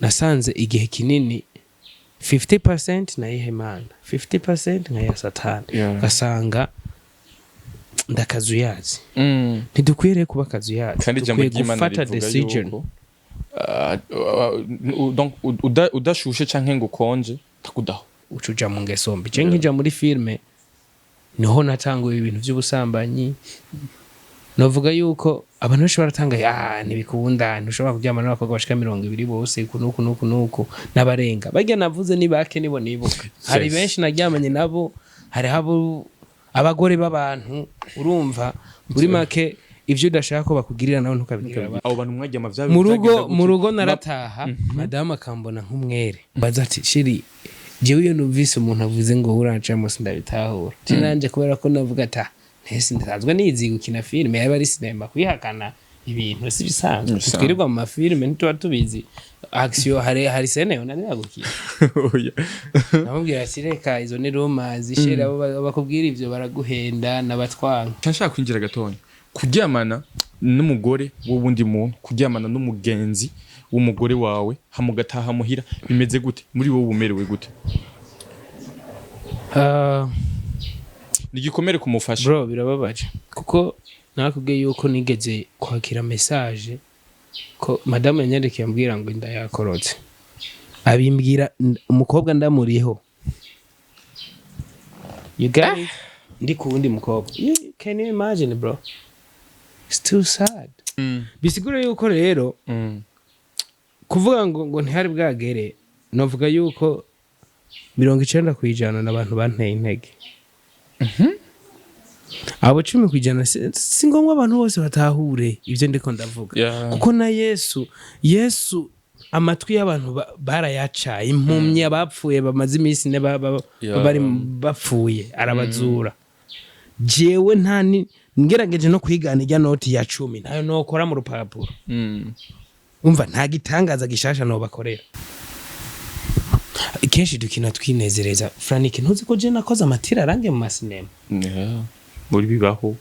nasanze igihe kinini 50% nayiha Imana 50% nkaya Satani gasanga ndakazuyazi ntidukwiriye kuba kazuyazi kandi jambo ry'Imana rivuga yuko donc udashushe canke ngo konje takudaho ucuja mu ngeso mbi cenke nkija muri filme niho natanguye ibintu by'ubusambanyi novuga yuko abantu benshi baratanga ntibikunda ntushobora kuryamana n'abakobwa bashika 200 bose kunuku n'abarenga barya navuze ni bake nibo nibuka hari benshi naryamanye nabo hari habo abagore b'abantu urumva buri make ivyo udashaka ko bakugirira nawe ntukabigirira abo bantu mwaryama vya mu rugo narataha madame akambona nk'umwere baza ati shiri jewe iyo numvise umuntu avuze ngo uracamo sindabitahura tinanje kubera ko navuga ata ntese ndazwe nizi gukina filme yaba ari sinema kwihakana ibintu si bisanzwe twirirwa mu mafilme ntituba tubizi action hari sene yona nagukira oya namubwira ati reka izo ni Roma zishera bakubwira ivyo baraguhenda nabatwanga nshaka kwinjira gatonya kuryamana n'umugore w'ubundi muntu kuryamana n'umugenzi w'umugore wawe hamugataha muhira bimeze gute muri wowe umerewe gute ni igikomere kumufasha bro birababaje kuko nakubwiye yuko nigeze kwakira message ko madame yanyandike yambwira ngo inda yakorotse abimbwira umukobwa ndamuriho you guys ndi ku wundi mukobwa can you imagine bro it's too sad bisigura yuko rero kuvuga ngo ntihari bwagere novuga yuko 90% n'abantu banteye intege abo 10% si ngombwa abantu bose batahure ivyo ndiko ndavuga kuko na Yesu amatwi y'abantu barayacaye impumyi abapfuye bamaze iminsi ne bari bapfuye arabazura jewe ntani ngerageje no kwigana ijya noti ya 10 nayo nokora mu rupapuro umva nta gitangaza gishasha no bakorera kenshi dukina twinezereza Franike ntuzi ko je nakoze amatira arange mu masinema muri bibaho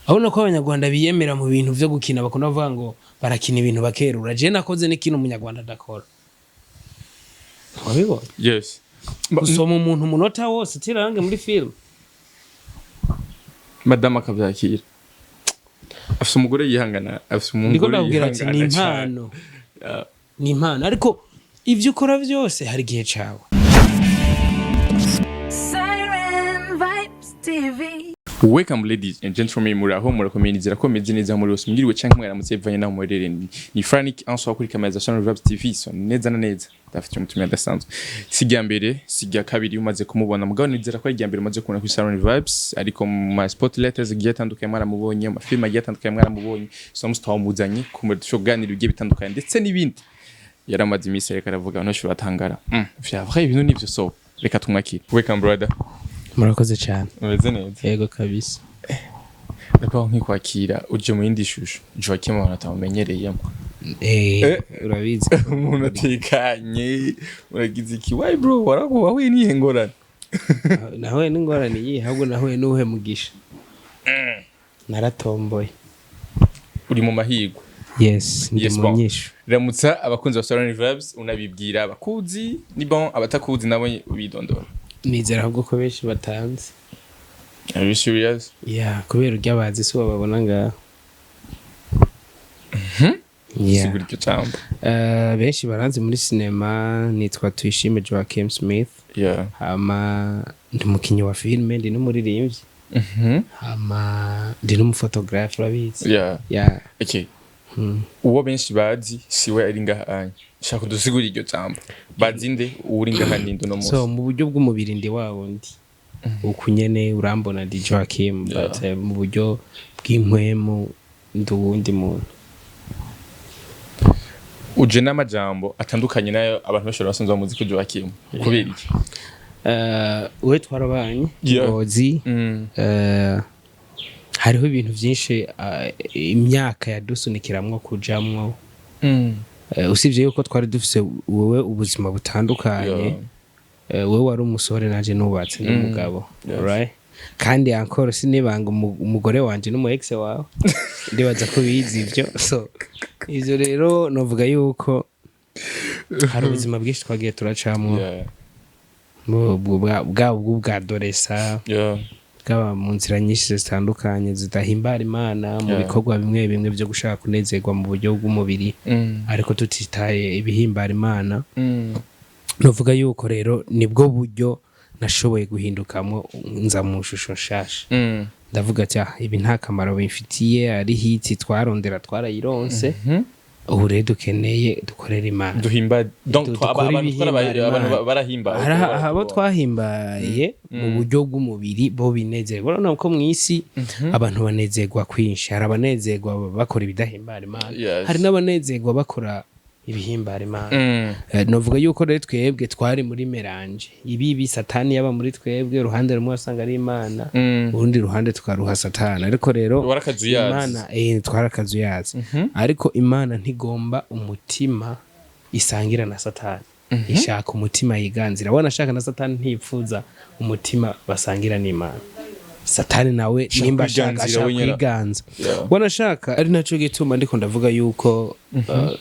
aho nako abanyarwanda biyemera mu bintu byo gukina bakunda bavuga ngo barakina ibintu bakerura je nakoze n'ikintu umunyarwanda dakora wabibona yes usoma umuntu munota wose tirarange muri film madame akabyakira afite umugore yihangana afite umugore yihangana ni impano ni impano ariko ivyo ukora byose hari gihe cawe Welcome ladies and gentlemen muraho murakomenizira ko meze neza muri wose mwiriwe canke mwaramutse bivanye naho murerere ni Frank answa kuri kamera za Channel Vibes TV so neza na neza dafite umutumye adasanzwe sijya mbere sijya kabiri umaze kumubona mugabo nizera ko ari mbere umaze kubona ku Channel Vibes ariko mu spotlight zigiye tandukanye mwaramubonye mu film agiye tandukanye mwaramubonye so mustawumuzanye ku mushoganira bigiye bitandukanye ndetse n'ibindi yaramaze imisi reka aravuga no shura tangara vya vrai ibintu nivyo so reka tumwakire welcome brother murakoze cyane umeze neza yego kabisa Ndako nkikwakira uje mu yindi shusho Joachim Ati Natanguye urabizi umuntu atikanye uragize iki why bro wahuye nihe ngorane nahuye n'ingorane yihe ahubwo nahuye n'uhe mugisha naratomboye uri mu mahigo yes ndi mu nyisho ramutsa abakunzi ba Channel Vibes unabibwira abakuzi ni bon abatakuzi nabo bidondora nizera ahubwo ko benshi batanze Are you serious? Yeah, kubera uryabazi so babona nga. Siguri cyo cyamba. Benshi baranze muri cinema nitwa Tuyishime Joachim Smith. Yeah. Hama ndi mukinyi wa filme ndi n'umuririmbyi. Hama ndi n'umuphotographe urabizi. Yeah. Yeah. Okay. Uwo benshi bazi siwe ari ngaha shaka dusigura iryo cyamba. Bazinde uri ngaha nindo no musi. So mu buryo bw'umubiri ndi wawo ndi. Ukunyene urambona di Joachim but mu buryo bw'impwemu nduwundi muntu uje n'amajambo atandukanye nayo abantu bashobora basanzwe bamuzi ko Joachim kubera iki we twarabanye ngozi hariho ibintu byinshi imyaka yadusunikiramwo kujamwo usibye yuko twari dufise wowe ubuzima butandukanye wewe wari umusore naje nubatse n'umugabo right kandi encore sinibanga umugore wanje n'umu ex wawe ndibaza ko bizi ivyo so izo rero novuga yuko hari ubuzima bwinshi twagiye turacamwo Yeah. bwa doresa Yeah. bwaba mu nzira nyinshi zitandukanye zidahimbara imana mu bikorwa bimwe bimwe byo gushaka kunezerwa mu buryo bw'umubiri ariko tutitaye ibihimbara imana. Novuga yuko rero nibwo buryo nashoboye guhindukamo nza mu shusho nshasha. Ndavuga ati ibi nta kamaro bimfitiye, ari hiti twarondera twarayironse, ubu rero dukeneye dukorera imana duhimba donc abantu barahimba abo twahimbaye mu buryo bw'umubiri bo binezerwa. Urabona ko mu isi abantu banezerwa kwinshi, hari abanezerwa bakora ibidahimbara imana, hari n'abanezerwa bakora ibihimbara imana. Novuga yuko rero twebwe twari muri melange, ibi satani yaba muri twebwe, uruhande rumwe wasanga ari imana, urundi ruhande tukaruha satani. Ariko rero imana twarakazuyazi, ariko imana ntigomba umutima isangira na satani, ishaka umutima yiganzira. Wana shaka na satani ntipfuza umutima basangira n'imana. Satani nawe nimba ashaka kwiganza, wanashaka ari naco gituma ndiko ndavuga yuko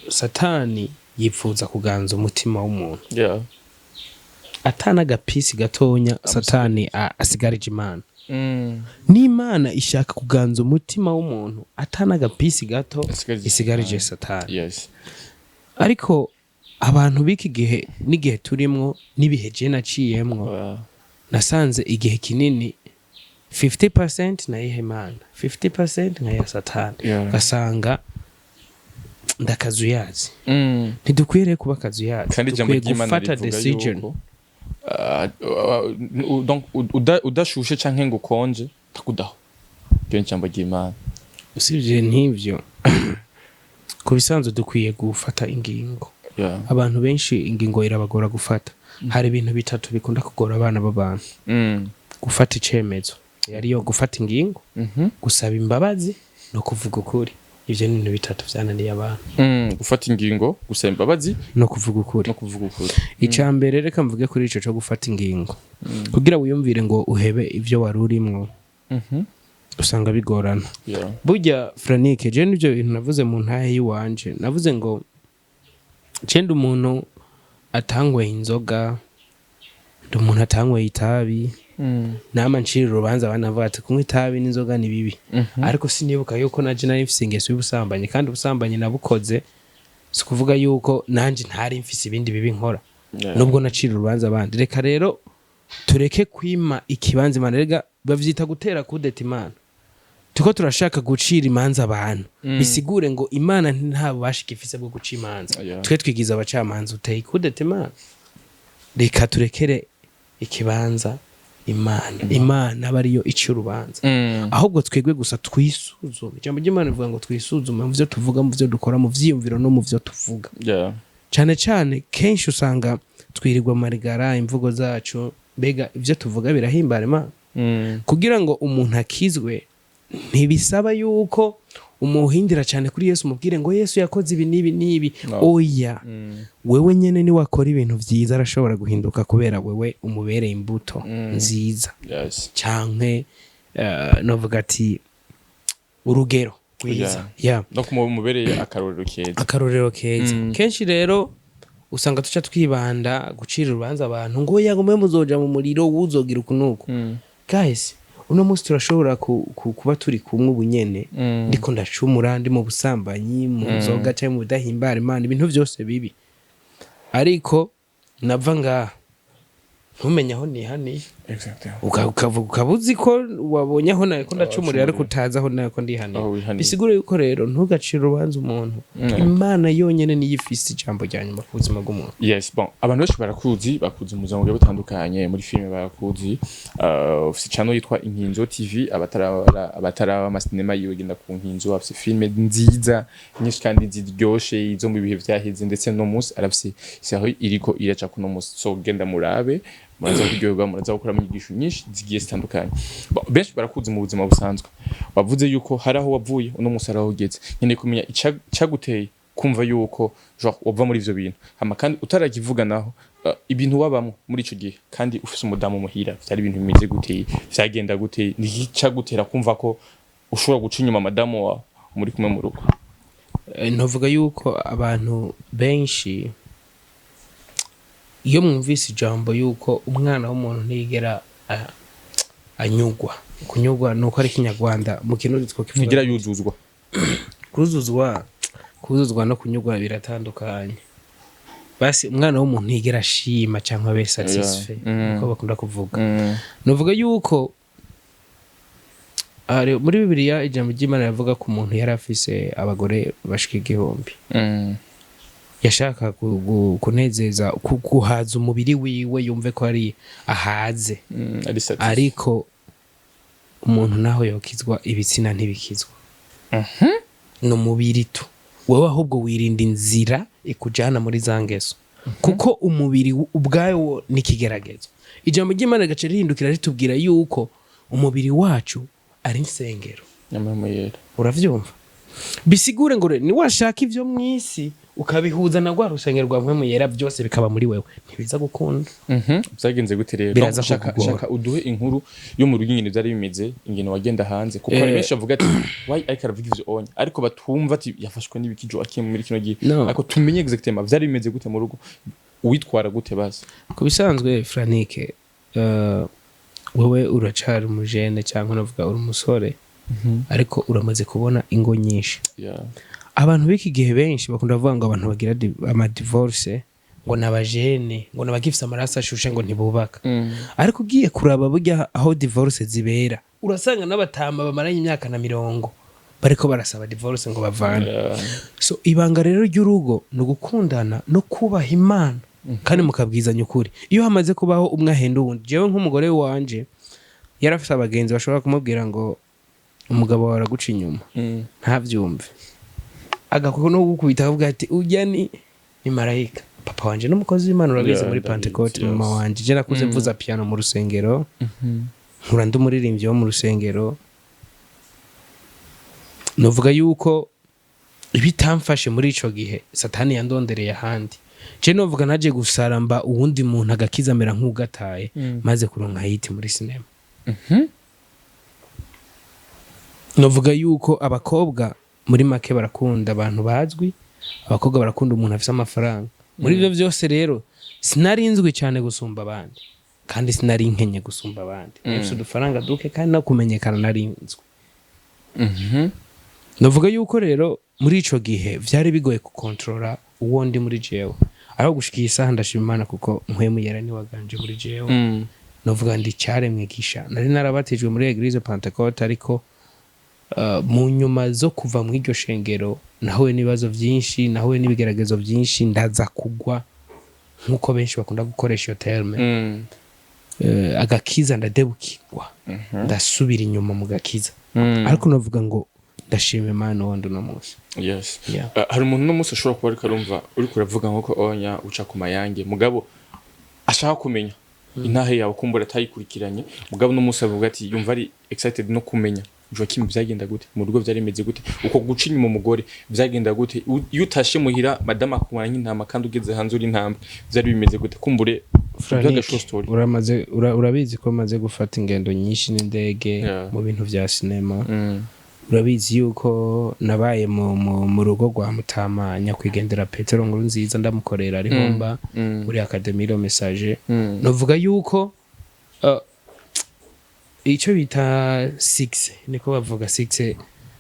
satani yipfuza kuganza umutima w'umuntu. Atana gapisi gatonya satani asigarije imana. N'imana ishaka kuganza umutima w'umuntu, atana gapisi gato isigarije satani. Ariko abantu biki gihe n'igihe turimwo n'ibihe je naciyemwo, nasanze igihe kinini 50% na ihe imana, 50% na ya satani. Gasanga ndakazuyazi. Ntidukwiriye kuba kazuyazi, dukwiye gufata decision. Donc udashushe canke ngo konje takudaho cyo ncamba ry'imana. Usibye n'ivyo ku bisanzwe dukwiye gufata ingingo. Abantu benshi ingingo irabagora gufata. Hari ibintu bitatu bikunda kugora abana b'abantu: gufata icemezo, yariyo gufata ingingo, gusaba imbabazi no kuvuga ukuri. Ivyo ni ibintu bitatu vyananiye abantu. Gufata ingingo, gusaba imbabazi no kuvuga ukuri. Icambere reka mvuge kuri ico cyo gufata ingingo, kugira wiyumvire ngo uhebe ivyo warurimwo, usanga bigorana. Burya Franike, je nivyo bintu navuze mu ntahe wanje, navuze ngo cende umuntu atangwe inzoga, umuntu atangwe itabi, nama ncira urubanza banavuga ati kunywa itabi n'inzoga ni bibi. Ariko sinibuka yuko naje nari mfise ingeso y'ubusambanyi, kandi ubusambanyi nabukoze si kuvuga yuko nanje ntari mfise ibindi bibi nkora, nubwo nacira urubanza abandi. Reka rero tureke kwima ikibanza imana. Rega bavyita gutera kudeta imana. Tuko turashaka gucira imanza abantu, bisigure ngo imana nta bubasha ifise bwo guca imanza. Twe twigiza abacamanza, uteye kudeta imana. Reka turekere ikibanza imana bariyo ica urubanza. Ahubwo twegwe gusa twisuzume. Ijambo ry'Imana rivuga ngo twisuzume mu vyo tuvuga, mu vyo dukora, mu vyiyumviro no mu vyo tuvuga. Cane cane kenshi usanga twirirwa marigara imvugo zacu, mbega ivyo tuvuga birahimbara imana. Kugira ngo umuntu akizwe ntibisaba yuko umuhindira cyane kuri Yesu, mubwire ngo Yesu yakoze ibi nibi nibi. Oya, wewe nyene ni wakora ibintu vyiza arashobora guhinduka kubera wewe umubereye imbuto nziza. Canke novuga ati urugero rwiza. No kumubereye akarorero keza. Kenshi rero usanga tuca twibanda gucira urubanza abantu ngo yagume muzoja mu muriro wuzogira ukunuko. Guys, uno musi turashobora kuba turi kumwe ubunyene, ndiko ndacumura, ndi mu busambanyi, mu nzoga cyangwa mu bidahimbara imana, ibintu byose bibi. Ariko nava ngaha ntumenya aho nihaniye. Ukabuzi ko wabonye aho nawe ko ndacumurira, ariko utazi aho nawe ko ndihaniye. Bisigure yuko rero ntugacire urubanza umuntu. Imana yonyene niyo ifise ijambo rya nyuma ku buzima bw'umuntu. Bon, abantu benshi bakuzi mu buzima butandukanye, muri filime barakuzi. Ufise channel yitwa Inkinzo TV, abatara amasinema yiwe genda ku Nkinzo, afise filime nziza nyinshi kandi ziryoshe izo mu bihe vyaheze, ndetse no musi arafise isaho iriko iraca kuno musi. So genda murabe, muraza kuryoherwa, muraza gukora inyigisho nyinshi zigiye zitandukanye. Benshi barakuzi mu buzima busanzwe. Wavuze yuko hari aho wavuye, uno musi araho ugeze. Nyene kumenya icaguteye kumva yuko genre wava muri ivyo bintu, hama kandi utarakivuga naho ibintu wabamwe muri ico gihe, kandi ufise umudamu muhira, byari ibintu bimeze guteye, vyagenda guteye, nicagutera kumva ko ushobora guca inyuma madamu wa muri kumwe mu rugo. Ntovuga yuko abantu benshi iyo mwumvise ijambo yuko umwana w'umuntu ntiyigera anyugwa, kunyugwa nuko ari kinyarwanda mu kirundi twokivuga ntigira yuzuzwa. kuzuzwa no kunyugwa biratandukanye. Basi umwana w'umuntu ntiyigera ashima cyangwa abe satisfait uko bakunda kuvuga. Novuga yuko muri Bibiliya ijambo ry'Imana rivuga ko umuntu yari afise abagore bashika 1000. Yashaka kunezeza guhaza umubiri wiwe yumve ko ari ahaze, ariko umuntu naho yokizwa ibitsina ntibikizwa. No mubiri tu wewe ahubwo wirinda inzira ikujana muri zangeso, kuko umubiri ubwayo nikigeragezo. Ijambo ry'Imana gace rihindukira ritubwira yuko umubiri wacu ari insengero. Uravyumva? Bisigure ngo ni washaka ivyo mwisi ukabihuza na gwa rusengero rwa mpwemu yera byose bikaba muri wewe ntibiza gukunda. Byagenze gute rero? Shaka uduhe inkuru yo mu rugingine byari bimeze ingene wagenda hanze, kuko ari benshi bavuga ati why I can ivyo onye, ariko batumva ati yafashwe n'ibiki Joachim muri kino gihe, ariko tumenye exactement byari bimeze gute mu rugo, witwara gute basi? Kubisanzwe Franike, wewe uracari umujene cyangwa navuga uri umusore, ariko uramaze kubona ingo nyinshi. Abantu biki gihe benshi bakunda kuvuga ngo abantu bagira ama divorce ngo nabajene ngo nabagifisa amaraso ashushe ngo ntibubaka. Ariko ugiye kuraba burya aho divorce zibera urasanga n'abatamba bamaranye imyaka na 100 bariko barasaba divorce ngo bavane. So ibanga rero ry'urugo no gukundana no kubaha Imana kandi mukabwizanya ukuri. Iyo hamaze kubaho umwe ahenda uwundi, jewe nk'umugore wanje yarafise abagenzi bashobora kumubwira ngo umugabo wawe araguca inyuma, ntavyumve, agakoko no gukubita avuga ati ujya ni marayika. Papa wanje n'umukozi w'Imana urabizi muri Pentecote. Mama wanje je nakuze mvuza piano mu rusengero, nkura ndumuririmbyi wo mu rusengero. Novuga yuko ibitamfashe muri ico gihe Satani yandondereye ahandi. Je novuga naje gusaramba uwundi muntu agakizamera nk'ugataye maze kuronka hiti muri sinema. Novuga yuko abakobwa muri make barakunda abantu bazwi, abakobwa barakunda umuntu afise amafaranga. Muri byo byose rero sinarinzwe cyane gusumba abandi, kandi sinari nkenye gusumba abandi. Nefse udufaranga duke kandi no kumenyekana narinzwe. Novuga yuko rero muri ico gihe vyari bigoye kukontrola uwo ndi muri jewe. Aho gushikiye isaha ndashima Imana kuko mpwemu yera ni waganje muri jewe. Novuga ndi cyaremwe gisha. Nari narabatijwe muri Eglise Pentecote, ariko mu nyuma zo kuva mu iryo shengero nahuye n'ibibazo byinshi, nahuye n'ibigeragezo byinshi, ndaza kugwa nkuko benshi bakunda gukoresha iyo terme. Agakiza ndadebukirwa, ndasubira inyuma mu gakiza. Ariko navuga ngo ndashima Imana wondo no munsi. Yes. Hari umuntu no munsi ashobora kuba ariko arumva uri kuravuga nko onya uca ku mayange, mugabo ashaka kumenya intahe yawe kumbura atayikurikiranye, mugabo no munsi avuga ati yumva ari excited no kumenya Joachim byagenda gute mu rugo, byari bimeze gute, uko guca inyuma umugore byagenda gute, iyo utashe muhira madama akumara nk'intama kandi ugeze hanze uri intambwe, byari bimeze gute? Kumbure story urabizi ko maze gufata ingendo nyinshi n'indege mu bintu vya sinema. Urabizi yuko nabaye mu rugo rwa Mutama nyakwigendera Petero Nkuru nziza ndamukorera rihomba muri Academy le Message. Novuga yuko icyo bita 6 niko bavuga 6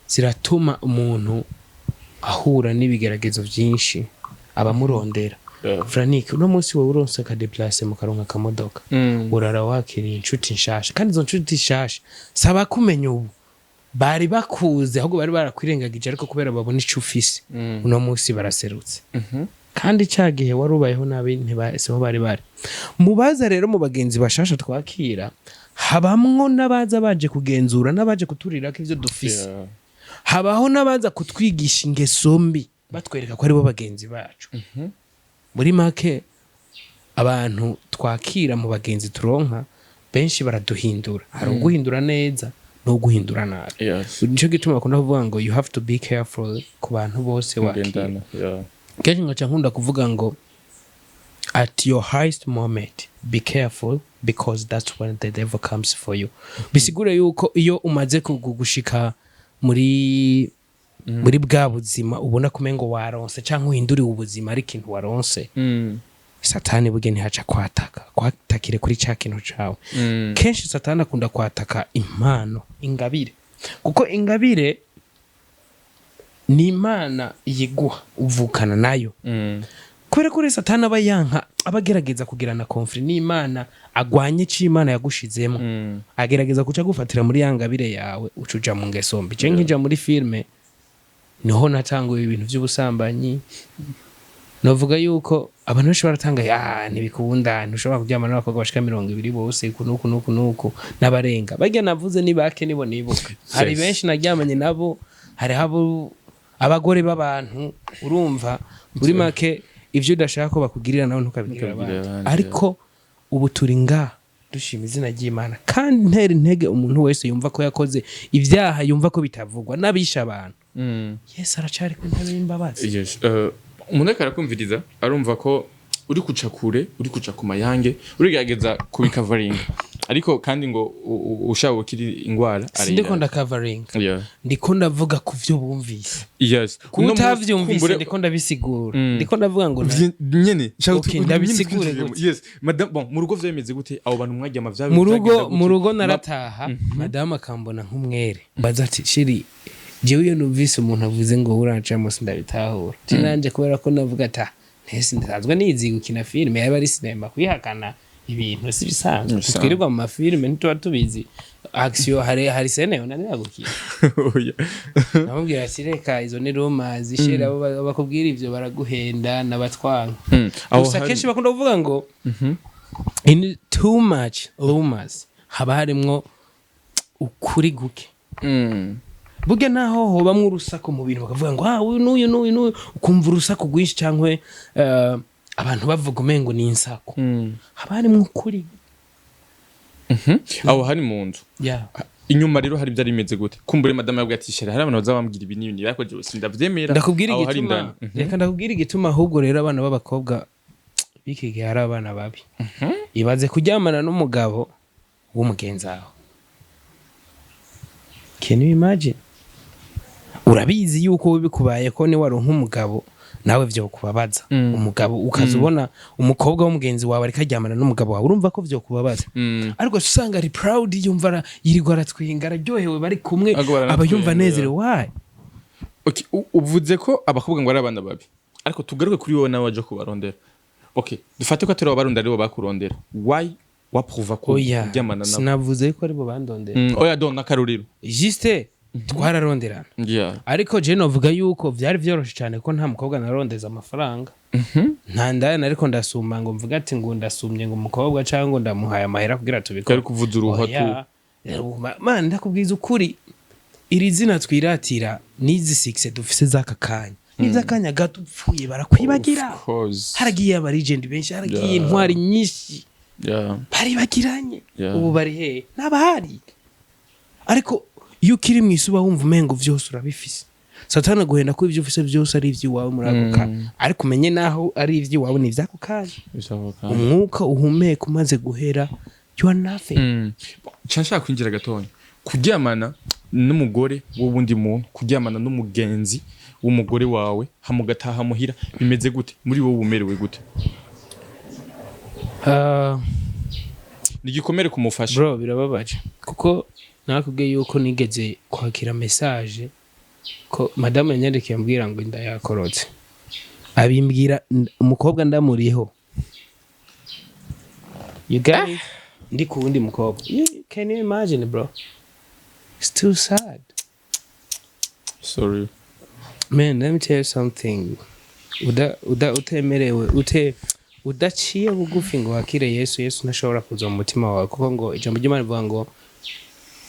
ziratuma umuntu ahura n'ibigeragezo byinshi abamurondera. Franike uno munsi wowe uronse ka déplacer mu karonka kamodoka, urara wakiriye inshuti nshasha, kandi izo nshuti nshasha saba kumenya ubu bari bakuze ahubwo bari barakwirengagije, ariko kubera babona icyo ufise uno munsi baraserutse. Kandi cyagihe warubayeho nabi ntibaseho bari mubaza. Rero mu bagenzi bashasha twakira habamwo nabaza baje kugenzura, nabaje kuturira ko ivyo dufise. Habaho nabaza kutwigisha ingeso mbi batwereka ko ari bo bagenzi bacu. Muri make abantu twakira mu bagenzi turonka benshi baraduhindura. Hari uguhindura neza no guhindura nabi. Nico gituma bakunda kuvuga ngo you have to be careful ku bantu bose wakira. Kenshi ngaca nkunda kuvuga ngo at your highest moment be careful because that's when the devil comes for you. Bisigure yuko iyo umaze kugushika muri bwa buzima ubona kumengo waronse canke uhinduriwe ubuzima ari kintu waronse, satani burya ntihaca kwatakire kuri ca kintu cawe. Kenshi satani akunda kwataka impano, ingabire, kuko ingabire ni imana yiguha uvukana nayo. Kubera ko satani aba yanka, abagerageza kugirana conflict n'imana, agwanye c'imana yagushizemo, agerageza kuca gufatira muri yangabire yawe ucuja mu ngeso mbi. Je nkija muri filme niho natanguye ibintu by'ubusambanyi. Novuga yuko abantu benshi baratangaye, ntibikunda, ntushobora kuryamana n'abakobwa bashika 200 bose kunuku n'abarenga. Barya navuze ni bake nibo nibuka. Hari benshi naryamanye nabo, hari habo abagore b'abantu, urumva muri make ivyo udashaka ko bakugirira nawe ntukabigirira abantu. Ariko ubu turi nga dushima izina ry'Imana, kandi ntera intege umuntu wese yumva ko yakoze ivyaha, yumva ko bitavugwa n'abisha abantu. Yes, aracari ku ntebe y'imbabazi. Yes. Umuntu ariko arakumviriza arumva ko uri kuca kure, uri kuca ku mayange, urigerageza kubikavaringa, ariko kandi ngo ushaka gukira ingwara ari. Ndiko ndakavaringa, ndiko ndavuga ku vyo bumvise. Yes. Kutavyumvise ndiko ndabisigura, ndiko ndavuga ngo nyene ndabisigure gute. Yes, madame, bon, mu rugo vyemeze gute abo bantu mwaryama vya mu rugo narataha, madame akambona nk'umwere, baza ati shiri jewe iyo numvise umuntu avuze ngo uracamo sindabitahura. Tinanje kubera ko navuga ata ntese ndazwa nizi gukina filme, yaba ari sinema kwihakana ibintu si bisanzwe. Twirirwa mu mafilme ntituba tubizi action, hari scene yonanira gukina. Namubwira ati reka izo ni rumors zishira, bakubwira ivyo baraguhenda n'abatwanga. Gusa kenshi bakunda kuvuga ngo in too much rumors haba harimwo ukuri guke. Burya naho hobamwe urusaku mu bintu bakavuga ngo uyu n'uyu, ukumva urusaku rwinshi cyangwa abantu bavuga umengo ni insako. Haba harimwo ukuri. Aho hari mu nzu. Inyuma rero hari byari bimeze gute? Kumbure madame yabwiye ati shera, hari abantu bazabambwira ibi n'ibindi, ariko je sindavyemera. Ndakubwira igituma, reka ndakubwira igituma ahubwo rero abana b'abakobwa bikigiye hari abana babi. Ibaze kuryamana n'umugabo w'umugenzi aho. Can you imagine? Urabizi yuko bikubaye ko ni waronka umugabo nawe vyo kubabaza. Umugabo ukazubona umukobwa w'umugenzi wawe ariko aryamana n'umugabo wawe, urumva ko vyo kubabaza. Ariko usanga ari proud, yumva yirirwa aratwinga, araryohewe, bari kumwe, aba yumva nezerewe. Why? Okay, uvuze ko abakobwa ngo ari abana babi, ariko tugaruke kuri wowe nawe waje kubarondera. Okay, dufate ko atari abarundi aribo bakurondera. Why wapruva ko kuryamana nabo? Sinavuze ko aribo bandondera. Oya don nakaruriro. Juste twararonderana. Ariko je novuga yuko vyari vyoroshe cyane ko nta mukobwa narondeza amafaranga. Nta ndaya ariko ndasumba ngo mvuga ati ngo ndasumye ngo umukobwa cyangwa ndamuhaye amahera kugira tubikore. Kari kuvuza uruhatu. Man, ndakubwiza ukuri, iri zina twiratira nizi 6 dufise zaka kanya. Niza kanya gato upfuye barakwibagira. Haragiye aba legend benshi, haragiye intwari nyinshi. Bari bagiranye. Ubu bari he? Nabahari. Ariko iyo kiri mwisuba wumva umengo vyose urabifise. Satani aguhenda ko ivyo ufise vyose ari ivy'iwawe muraguka. Ariko umenye naho ari ivy'iwawe ni ivyako kanya. Umwuka uhumeka umaze guhera, you are nothing. Nshaka kwinjira gatonya. Kuryamana n'umugore w'ubundi muntu, kuryamana n'umugenzi w'umugore wawe, hamugataha muhira, bimeze gute? Muri wowe umerewe gute? Ni igikomere kumufasha. Bro, birababaje. Kuko nakubwiye yuko nigeze kwakira message ko madame yanyandikiye ambwira ngo inda yakorotse. Abimbwira umukobwa ndamuriho. You guys, ndi ku wundi mukobwa. Can you imagine, bro? It's too sad. Sorry. Man, let me tell you something. Utemerewe, udaciye bugufi ngo wakire Yesu ntashobora kuza mu mutima wawe, kuko ngo ijambo ry'Imana rivuga ngo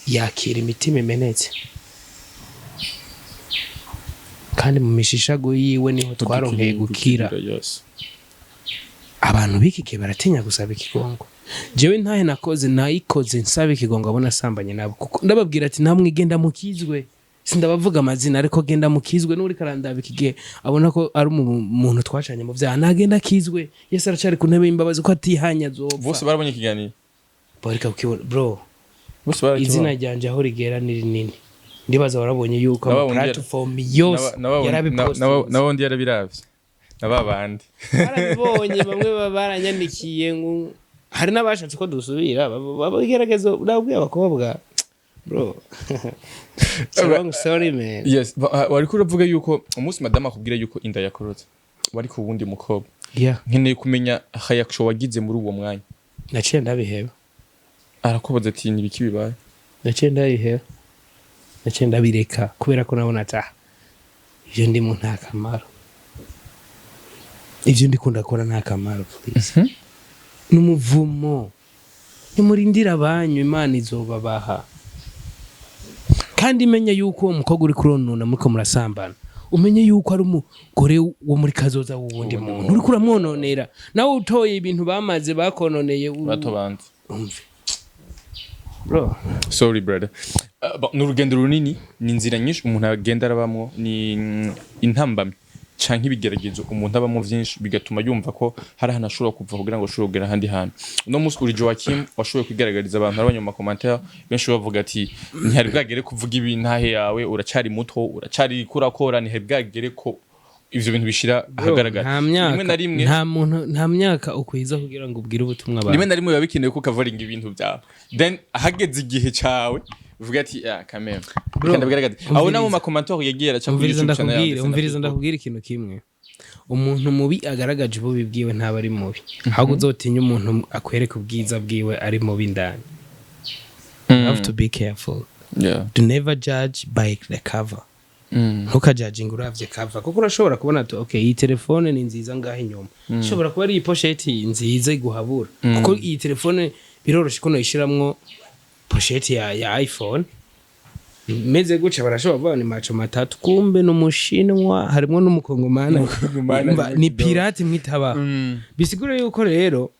yakira imitima imenetse. Kandi mu mishishago yiwe niho twaronkeye gukira. Abantu bikike baratinya gusaba ikigongo. Jewe ntahe nakoze nayikoze nsaba ikigongo abona sambanye nabo, kuko ndababwira ati namwe genda mukizwe. Sindabavuga amazina ariko genda mukizwe, n'uri karandaba ikige abona ko ari umuntu twacanye mu vyaha, nagenda kizwe. Yesu aracari ku ntebe y'imbabazi ko atihanya azopfa. Bose barabonye ikiganiro. Barika ukibona bro. Bose barakibona. Izina ryanje aho rigera ni rinini. Ndibaza barabonye yuko platform yose yarabipost. Nawo ndi yarabiravye. ababandi barabibonye bamwe baranyandikiye ngo hari n'abashatse ko dusubira bagerageza urabwiye abakobwa bro sorry man. Yes, wari kuravuga yuko umunsi madama akubwira yuko inda yakorotse wari ku wundi mukobwa. Yeah. Nkeneye kumenya reaction wagize muri uwo mwanya. Naciye ndabiheba. Arakubaza ati nibiki bibaye. Naciye ndabiheba. Naciye ndabireka kubera ko nabona ata ivyo ndi mu nta kamaro. Ivyo ndi kunda kora nta kamaro please. N'umuvumo. Nimurindira abanyu Imana izobabaha. Kandi imenya yuko umukobwa uri kuronona muriko murasambana. Umenye yuko ari umugore wo muri kazoza wundi muntu. Uri kuramwononera. Nawe utoye ibintu bamaze bakononeye batobanze. Umve. Bro, sorry brother. N'urugendo runini ni inzira nyinshi umuntu agenda arabamwo ni intambamye canke ibigeragezo umuntu abamwo vyinshi bigatuma yumva ko hari hana ashobora kuva kugira ngo ashobore kugera handi hantu. No musi uri Joachim washoboye kwigaragariza abantu abanye mu commentaire benshi bavuga ati ntihari bwagere kuvuga ibintahe yawe uracari muto uracari kurakora ntihari bwagere ko ivyo bintu bishira ahagaragara. Rimwe na rimwe nta muntu nta myaka ukwiza kugira ngo ubwire ubutumwa abantu. Rimwe na rimwe babikeneye ko kavaringa ibintu byawe. Then ahageze igihe cawe uvuga ati kameme kandi bigaragaza aho na mu makomantere yegera cyangwa YouTube channel umviriza ndakubwira ikintu kimwe umuntu mubi agaragaje bo bibwiwe ntaba ari mubi ahubwo uzotinya umuntu akwereka ubwiza bwiwe ari mubi ndani. You have to be careful. Yeah. To never judge by the cover. Ntukajudging uravye cover kuko urashobora kubona ati okay iyi telefone ni nziza ngahe inyuma ishobora kuba ari pochette nziza iguhabura kuko iyi telefone biroroshe ko noyishiramwo pochette ya iPhone meze guca barashobora kuvuga ni macho matatu kumbe n'umushinwa harimo n'umukongomana ni pirate mwitaba bisigura yuko rero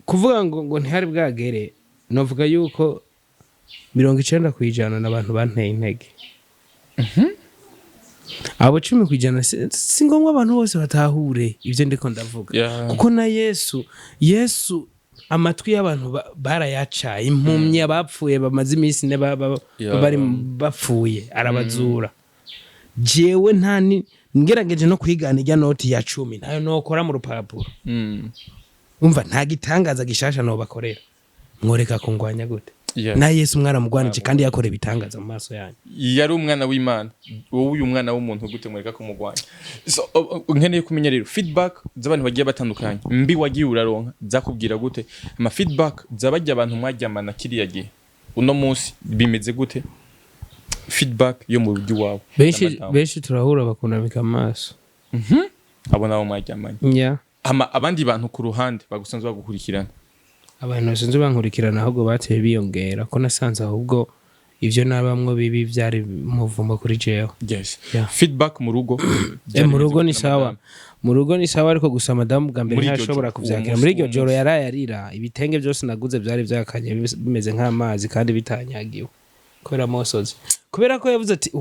kuvuga ngo ntihari bwagere novuga yuko 90% n'abantu banteye intege. Abo 10% si ngombwa abantu bose batahure ivyo ndiko ndavuga kuko na Yesu amatwi y'abantu barayaca impumye abapfuye bamaze iminsi ne bari bapfuye arabazura. Jewe ntani ngerageje no kwigana ijya noti ya 10 nayo nokora mu rupapuro. Umva nta gitangaza gishasha no bakorera mworeka kungwanya gute. Na Yesu mwaramugwanije kandi yakore bitangaza mu maso yanyu. Yari umwana w'Imana wowe uyu mwana w'umuntu gute mwereka kumugwanya. So nkeneye kumenya rero feedback z'abantu bagiye batandukanye mbi wagiye uraronka zakubwira gute ama feedback zabajya abantu mwajyamana kiriya gihe uno munsi bimeze gute feedback yo mu buryo wawe. Benshi turahura bakunamika amaso. Abona abo mwajyamanye. Yeah. Abandi bantu ku ruhande bagusanzwe bagukurikirana. Abantu basanzwe bankurikirana ahubwo bateye biyongera ko nasanze ahubwo ivyo nabamwe bibi byari muvumba kuri jewe. Yes. Yeah. Feedback mu rugo mu rugo ni sawa. Mu rugo ni sawa ariko gusa madamu gambere ntashobora kuvyakira muri iryo joro yarayarira ibitenge byose naguze byari byakanye bimeze nk'amazi kandi bitanyagiwe kubera mosozi kubera ko yavuze ati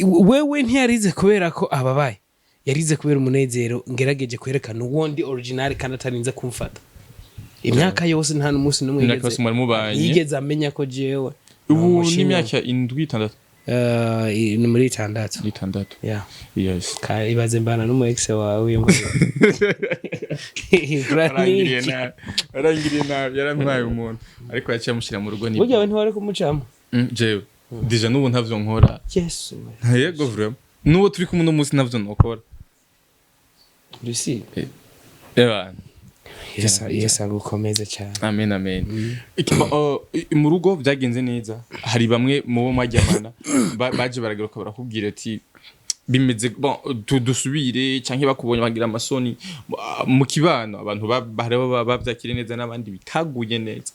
wewe ntiyarize kubera ko ababaye yarize kubera umunezero ngerageje kwerekana uwondi original kandi atarinze kumfata. Imyaka yose nta n'umunsi n'umwe yigeze amenya ko jewe ubu ni imyaka 7-6 ni muri 6. Yeah. Yes. Kandi ibaze mbana n'umu ex wawe arangiriye nabi yarantwaye umuntu ariko yaciye amushyira mu rugo ni burya we ntiwari kumucamo jewe deja n'ubu ntavyo nkora. Yes. Yego vraiment n'uwo turi kumwe no munsi ntavyo nokora. Lucy Yes, agukomeze cyane. Amen. Mu rugo byagenze neza. Hari bamwe mu bo majyamana baje baragaruka barakubwira ati bimeze bon dusubire canke bakubonye bagira amasoni mu kibano abantu bavyakire neza n'abandi bitaguye neza.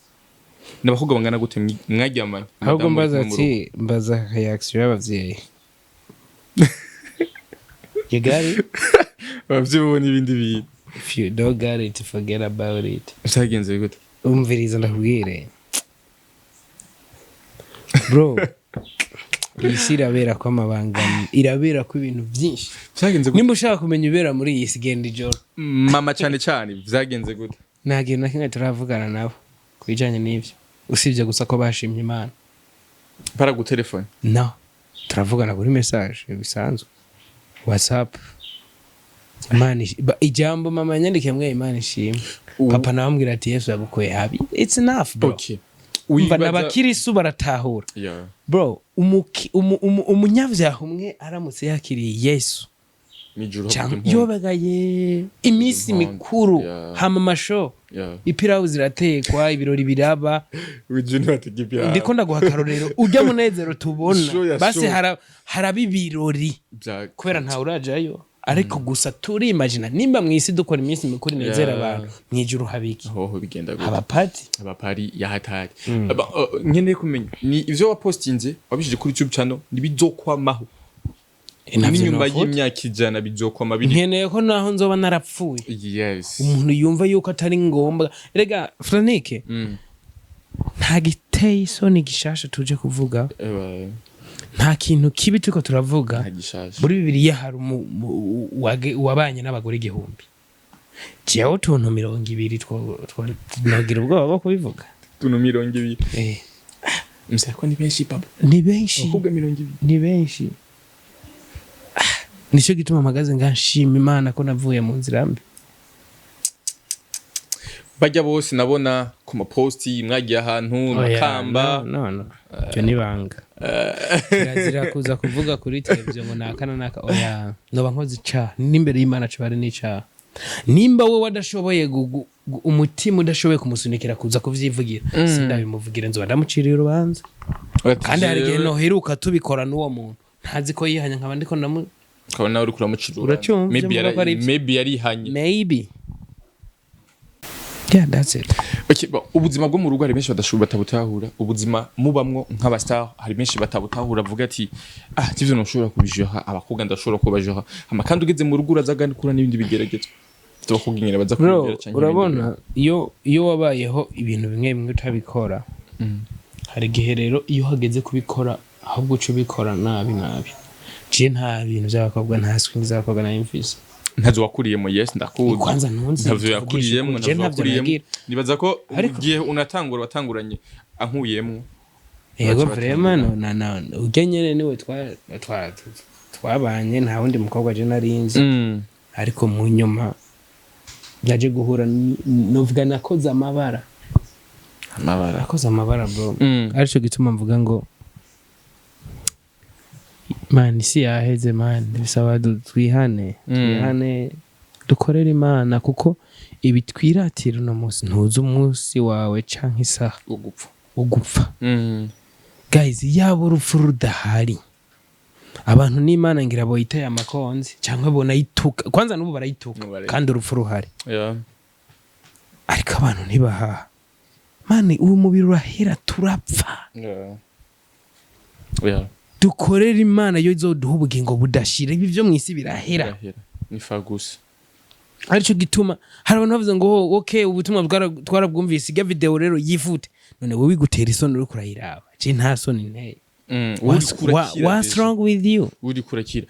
Nabakobwa bangana gute mwajyamana. Ahubwo mbaza reaction y'abavyeyi. You got it? Bavyo n'ibindi bintu. If you don't got it, forget about it. Cyagenze gute? Umviriza ndakubwire. Bro, isi irabera ko amabanga irabera ko ibintu byinshi. Cyagenze gute? Nimba ushaka kumenya ibera muri iyi sigenda ijoro. Mama cyane byagenze gute? Ntagiye na kimwe turavugana nabo kwijanye n'ivyo. Usibye gusa ko bashimye Imana. Baragutelefone? No. Turavugana kuri message bisanzwe. WhatsApp. Imana ijambo mama yanyandikiye mwe Imana ishimwe papa nawambwira ati Yesu yagukoye habi it's enough bro okay umva nabakirisu baratahura bro umunyavyaha umwe aramutse yakiriye Yesu yobagaye imisi mikuru hama masho ipirawu ziratekwa ibirori biraba ndiko ndaguha karorero ujya munezero tubona basi haraba ibirori kubera nta urajayo ariko gusa turi imagine nimba mwisi dukora iminsi mikuru inezera abantu mwijuru habiki hoho bigenda gute abapari yahatari nkeneye kumenya ni ivyo wapostinze wabishije kuri YouTube channel nibizokwamaho inyuma y'imyaka ijana bizokwama biri nkeneye ko naho nzoba narapfuye yes umuntu yumva yuko atari ngombwa rega Franike nta giteye isoni gishasha tuje kuvuga nta kintu kibi turiko turavuga muri Bibiliya hari wabanye n'abagore 1000 jewe utuntu 200 twogira ubwoba bwo kubivuga tuntu 200 mse ko ni benshi papa ni benshi ahubwo 200 ni benshi nico gituma mpagaze nganshima Imana ko navuye mu nzira mbi bajya bose nabona ku maposti mwagiye ahantu nakamba no cyo nibanga kirazira kuza kuvuga kuri televiziyo ngo nakana naka oya noba nkozi ca n'imbere y'Imana cyo bari nica nimba we wadashoboye umutima udashoboye kumusunikira kuza kuvyivugira sindabimuvugira nzo ndamuciriye urubanza kandi hari gihe no heruka tubikora n'uwo muntu ntazi ko yihanya nkaba ndiko kabona uri kuramucirura maybe yarihanye maybe yeah that's it okay ubuzima bwo mu rugo hari benshi batabutahura ubuzima mubamwo nk'abastar hari benshi batabutahura avuga ati tivyo noshobora kubijoha abakobwa ndashobora kubajoha ama kandi ugeze mu rugo urazaga kura n'ibindi bigeragezo tubakugingera baza kwigera cyane urabona iyo wabayeho ibintu bimwe bimwe utabikora hari gihe rero iyo hageze kubikora ahubwo uco bikora nabi je nta bintu by'abakobwa nta swing z'abakobwa na imfise ntazo wakuriyemo yes ndakuzi kwanza ntunzi ntavyo yakuriyemo nibaza ko ugiye unatangura watanguranye ankuyemo yego vraiment na ugenyere niwe twabanye nta wundi mukobwa je narinzi ariko mu nyuma yaje guhura novuga nakoze amabara bro arico gituma mvuga ngo man isi yaheze man bisaba twihane dukorera Imana kuko ibi twiratira no munsi ntuzi umunsi wawe canke isaha ugupfa guys yabo urupfu rudahari abantu n'Imana ngira boyita ya makonzi canke bona yituka kwanza nubu barayituka kandi urupfu ruhari ariko abantu ntibahaha man uwo mubiri urahera turapfa dukorera Imana yo izoduha ubugingo budashira ibi byo mwisi birahera ni fagusa arico gituma hari abantu bavuze ngo okay ubutumwa twarabwumvise iga video rero yifute none wowe gutera isoni uri kurayiraba je nta soni nteye what's wrong with you uri kurakira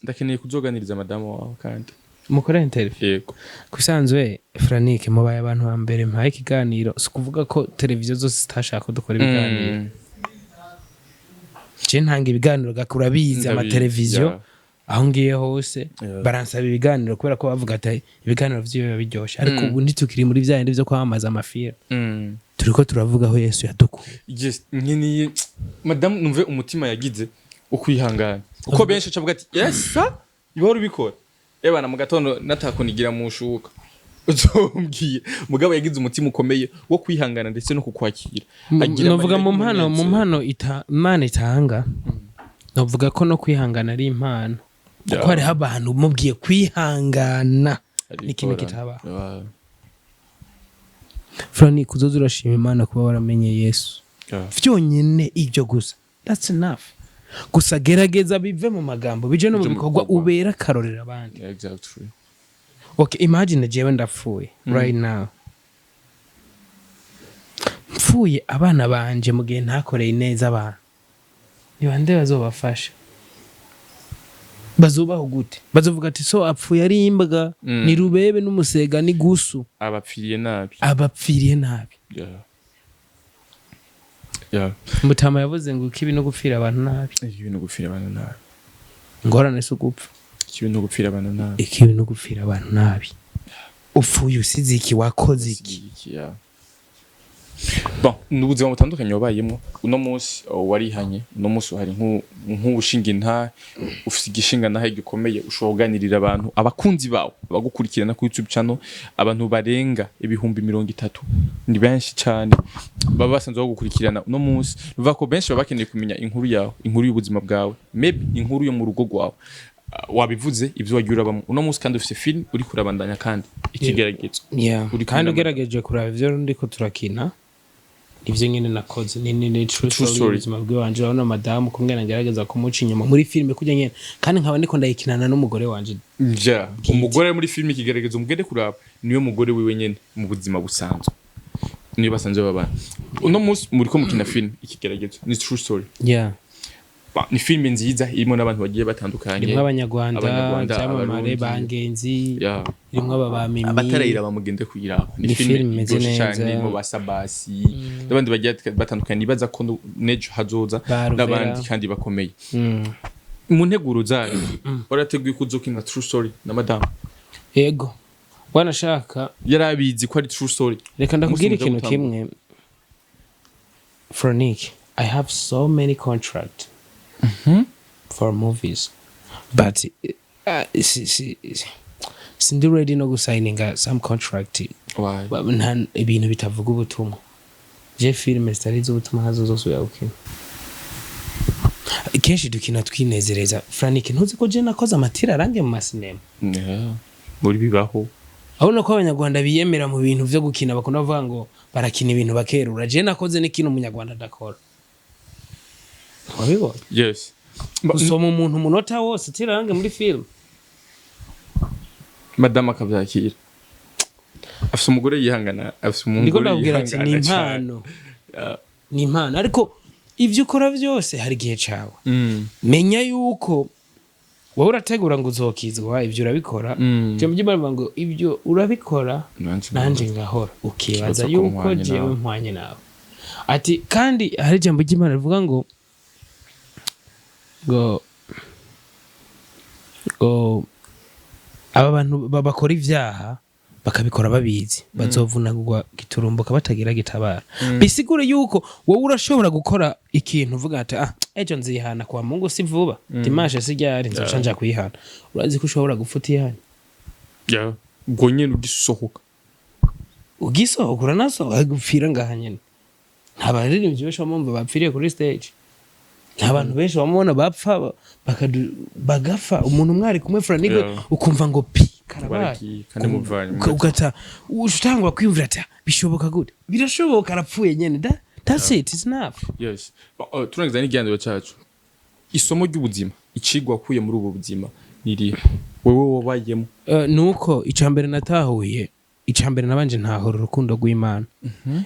ndakeneye kuzoganiriza madamu wawe kandi mukora interview yego kusanzwe Franike mubaye abantu ba mbere mpaye ikiganiro sikuvuga ko televiziyo zose zitashaka dukora ibiganiro je ntanga ibiganiro gakura biza ama televiziyo aho ngiye hose baransaba ibiganiro kubera ko bavuga ati ibiganiro vyo biryosha ariko ubu ntitukiri muri vyandi byo kwamaza amafira turiko turavuga aho Yesu yadukuye yes nkiniye madame numve umutima yagize ukwihangana uko benshi acavuga ati yes ibora ubikora ebana mu gatondo natakunigira mu shuka uzombwiye mugabo yagize umutima ukomeye wo kwihangana ndetse no kukwakira novuga mu mpano Imana itanga novuga ko no kwihangana ari impano kuko hari abantu mubwiye kwihangana n'ikintu kitaba Franike kuzoza urashima Imana kuba waramenye Yesu vyonyene ibyo gusa that's enough gusa gerageza bive mu magambo bije no mu bikorwa ubera karorera abandi exactly okay imagine jewe ndapfuye right now mfuye abana banje mu gihe ntakoreye neza abantu ni bande bazobafasha bazubaho gute bazovuga ati so apfuye ari imbwa ni rubebe n'umusega ni gusu abapfiriye nabi Mutama yavuze ngo kibi no gupfira abantu nabi ibintu gupfira abantu nabi ngorane so gupfa ikibi no gupfira abantu nabi ikibi no gupfira abantu nabi upfuye usize iki wakoze iki bon n'ubuzima butandukanye wabayemo uno munsi warihanye uno munsi hari nk'ubushinga inta ufite igishinga naho gikomeye ushoganirira abantu abakunzi bawe bagukurikirana ku YouTube channel abantu barenga ibihumbi 30 ni benshi cyane baba basanzwe bagukurikirana uno munsi biva ko benshi baba bakeneye kumenya inkuru yawe inkuru y'ubuzima bwawe maybe inkuru yo mu rugo rwawe wabivuze ivyo wagiye urabamo uno munsi kandi ufite film uri kurabandanya kandi ikigeragezo kandi ugerageje kuraba ivyo ndiko turakina ivyo nyene nakoze ni true story ubuzima bwanje urabona madamu kumwe nagerageza kumuca inyuma muri filme kujya nyene kandi nkaba ndiko ndayikinana n'umugore wanje umugore muri filme ikigeragezo mugende kuraba niyo mugore wiwe nyene mu buzima busanzwe niyo basanzwe babana uno munsi muri ko mukina film ikigeragezo ni true story ni filme nziza irimo n'abantu bagiye batandukanye irimo abanyarwanda cyamamare bangenzi irimo ababamimi abatarayira bamugende kuyiraba ni filme nziza cyane mu basabasi n'abandi bagiye batandukanye nibaza ko nejo hazoza n'abandi kandi bakomeye mu nteguro zayo warateguye kuzokina true story na madame yego wanashaka yarabizi ko ari true story reka ndakubwira ikintu kimwe Fronique I have so many contract for movies but sindi ready no gusigninga some contract nta ibintu bitavuga ubutumwa je filme zitarizo ubutumwa hazo zose yakukina kenshi dukina twinezereza Fronique ntuzi ko je nakoze amatira arange mu masinema muri bibaho abona ko abanyarwanda biyemera mu bintu byo gukina bakunda bavuga ngo barakina ibintu bakerura je nakoze n'ikintu umunyarwanda dakora wabibona yes usoma umuntu munota wose tirarange muri film madame akabyakira afite umugore yihangana afite umugore yihangana ni impano ni impano ariko ivyo ukora byose hari gihe cawe menya yuko wowe urategura ngo uzokizwa ivyo urabikora cyo mujye ngo ivyo urabikora nanje ngahora ukibaza yuko jewe mpwanye nawe ati kandi hari jambo ry'Imana rivuga ngo aba bantu babakora ivyaha bakabikora babizi bazovunagurwa giturumbuka batagira gitabara bisigure yuko wowe urashobora gukora ikintu uvuga ati ejo nzihana kwa Mungu si vuba dimanche siryari nzoca nja kuyihana urazi ko ushobora gufuta ihana ubwo nyene ugisohoka uranaso agupfira ngaha nyene ntabaririmbyi benshi bamumva bapfiriye kuri stage abantu benshi bamubona bapfa bagafa umuntu mwari kumwe Fronique ukumva ngo pi karabaye kandi muvanye ugata ushutangwa kwimvira ati bishoboka gute birashoboka arapfuye nyene that's it it's enough yes turangiza n'igihandiro cyacu isomo ry'ubuzima icigwa kuye muri ubu buzima niri wewe wabayemo nuko icambere natahuye icambere nabanje ntahora urukundo rw'Imana